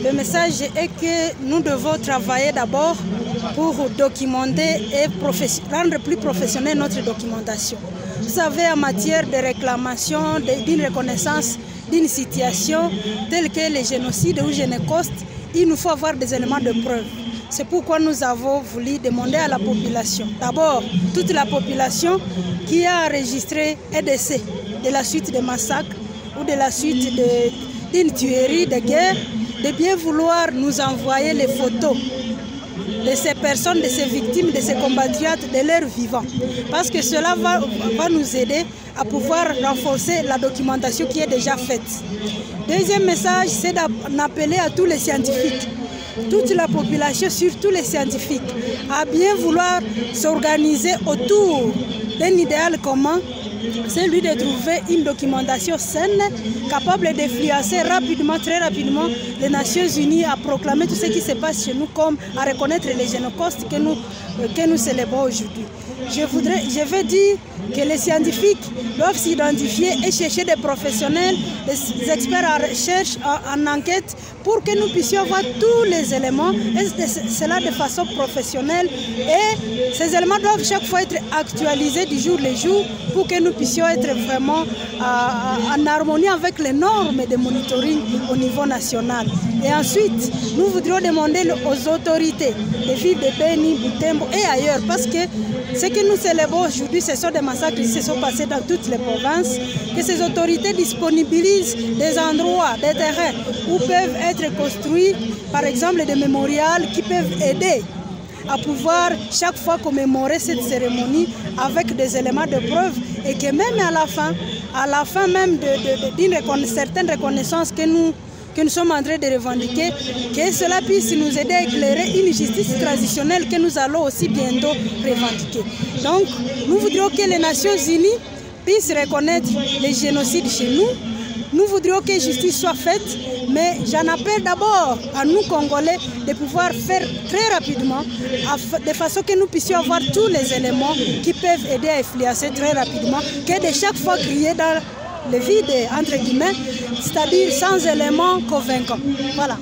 Le message est que nous devons travailler d'abord pour documenter et rendre plus professionnelle notre documentation. Vous savez, en matière de réclamation, d'une reconnaissance d'une situation telle que les génocides ou génocostes, il nous faut avoir des éléments de preuve. C'est pourquoi nous avons voulu demander à la population, d'abord toute la population qui a enregistré un décès de la suite des massacres ou de la suite d'une tuerie de guerre, de bien vouloir nous envoyer les photos de ces personnes, de ces victimes, de ces compatriotes, de leurs vivants. Parce que cela va nous aider à pouvoir renforcer la documentation qui est déjà faite. Deuxième message, c'est d'appeler à tous les scientifiques, toute la population, surtout les scientifiques, à bien vouloir s'organiser autour d'un idéal commun, c'est lui de trouver une documentation saine, capable d'influencer rapidement, très rapidement, les Nations Unies à proclamer tout ce qui se passe chez nous, comme à reconnaître les génocostes que nous célébrons aujourd'hui. Je veux dire que les scientifiques doivent s'identifier et chercher des professionnels, des experts en recherche, en enquête, pour que nous puissions avoir tous les éléments, et cela de façon professionnelle. Et ces éléments doivent chaque fois être actualisés du jour le jour pour que nous puissions être vraiment en harmonie avec les normes de monitoring au niveau national. Et ensuite, nous voudrions demander aux autorités des villes de Beni, Butembo et ailleurs, parce que ce que nous célébrons aujourd'hui, ce sont des massacres qui se sont passés dans toutes les provinces, que ces autorités disponibilisent des endroits, des terrains où peuvent être construits, par exemple, des mémorials qui peuvent aider à pouvoir chaque fois commémorer cette cérémonie avec des éléments de preuve, et que même à la fin même d'une certaine reconnaissance que nous sommes en train de revendiquer, que cela puisse nous aider à éclairer une justice transitionnelle que nous allons aussi bientôt revendiquer. Donc, nous voudrions que les Nations Unies puissent reconnaître les génocides chez nous. Nous voudrions que justice soit faite, mais j'en appelle d'abord à nous, Congolais, de pouvoir faire très rapidement, de façon que nous puissions avoir tous les éléments qui peuvent aider à influencer très rapidement, que de chaque fois crier dans le vide, entre guillemets, c'est-à-dire sans éléments convaincants. Voilà.